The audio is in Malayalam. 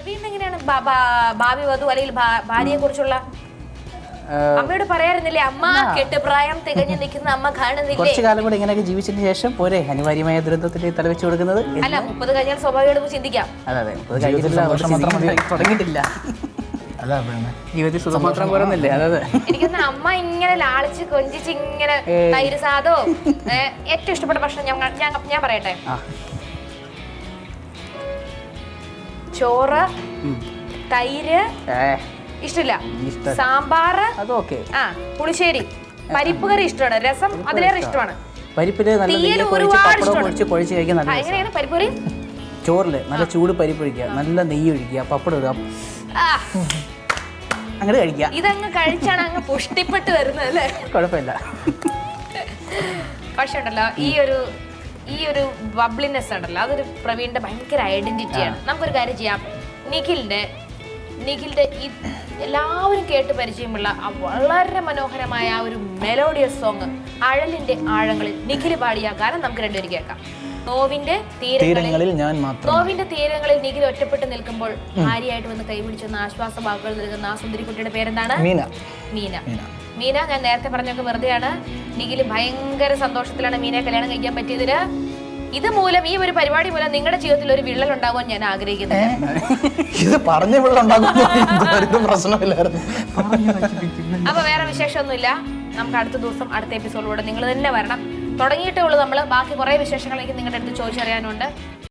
വീണ്ടെങ്ങനെയാണ് ഭാവി വധു അല്ലെങ്കിൽ ഭാര്യയെ കുറിച്ചുള്ള അമ്മയോട് പറയാറുന്നില്ലേ? അമ്മ കെട്ടുപ്രായം തികഞ്ഞു നിൽക്കുന്ന അമ്മ കാണുന്നില്ലേ? കുറച്ചു കാലം കൂടെ ഇങ്ങനെയൊക്കെ ജീവിച്ചതിന് ശേഷം പോരെ അനിവാര്യമായ ദുരന്തത്തിൽ തലവെച്ച് കൊടുക്കുന്നത്. അല്ല 30 കഴിഞ്ഞാൽ സ്വാഭാവികമായിട്ട് ചിന്തിക്കാം. അതെ 30 കഴിഞ്ഞിട്ടില്ല, തുടങ്ങിയിട്ടില്ല. ജീവിതത്തിൽ സുഖം മാത്രം പോരെന്നല്ലേ? അതെ എനിക്കൊന്ന് അമ്മ ഇങ്ങനെ ലാളിച്ച് കൊഞ്ചിച്ച് ഇങ്ങനെ തൈര് സാധോ ഏറ്റവും ഇഷ്ടപ്പെട്ട ഭക്ഷണം ഞാൻ പറയട്ടെ. ചോറ്, തൈര് ഇഷ്ടമില്ല, സാമ്പാറ്, പുളിശ്ശേരി, പരിപ്പ് കറി ഇഷ്ടമാണ്, രസം അതിലേറെ ഇഷ്ടമാണ്. പരിപ്പില് എങ്ങനെയാണ് പരിപ്പ് കറി? ചോറില് നല്ല ചൂട് പരിപ്പ് ഒഴിക്കുക, നല്ല നെയ്യ് ഒഴിക്കുക, പപ്പടം ഇടുക, അങ്ങനെ കഴിക്കുക. ഇതങ്ങ് കഴിച്ചാണ് അങ്ങ് പുഷ്ടിപ്പെട്ട് വരുന്നത് അല്ലേ? കുഴപ്പമില്ല. പക്ഷെ ഉണ്ടല്ലോ ഈ ഒരു ബബ്ലിനെസ് ഉണ്ടല്ലോ, അതൊരു പ്രവീണിന്റെ ഭയങ്കര ഐഡന്റിറ്റിയാണ്. നമുക്കൊരു കാര്യം ചെയ്യാം. നിഖിലിന്റെ എല്ലാവരും കേട്ട് പരിചയമുള്ള ആ വളരെ മനോഹരമായ ആ ഒരു മെലോഡിയസ് സോങ് അഴലിന്റെ ആഴങ്ങളിൽ നിഖിൽ പാടിയ ഗാനം നമുക്ക് രണ്ടുപേരും കേൾക്കാം. നോവിന്റെ തീരങ്ങളിൽ നിഖിൽ ഒറ്റപ്പെട്ട് നിൽക്കുമ്പോൾ ഭാര്യയായിട്ട് വന്ന് കൈപിടിച്ചെന്ന് ആശ്വാസ വാക്കുകൾ നൽകുന്ന ആ സുന്ദരി കുട്ടിയുടെ പേരെന്താണ്? മീന. ഞാൻ നേരത്തെ പറഞ്ഞൊക്കെ വെറുതെയാണ്. നിഖിൽ ഭയങ്കര സന്തോഷത്തിലാണ് മീനയെ കല്യാണം കഴിക്കാൻ പറ്റിയതില്. ഇത് മൂലം ഈ ഒരു പരിപാടി മൂലം നിങ്ങളുടെ ജീവിതത്തിൽ ഒരു വിള്ളൽ ഉണ്ടാകുവാൻ ഞാൻ ആഗ്രഹിക്കുന്നില്ല. അപ്പൊ വേറെ വിശേഷമൊന്നുമില്ല. നമുക്ക് അടുത്ത ദിവസം അടുത്ത എപ്പിസോഡിലൂടെ നിങ്ങൾ തന്നെ വരണം. തുടങ്ങിയിട്ടേ ഉള്ളൂ. നമ്മൾ ബാക്കി കുറെ വിശേഷങ്ങളേക്ക് നിങ്ങളുടെ അടുത്ത് ചോദിച്ചറിയാനുണ്ട്.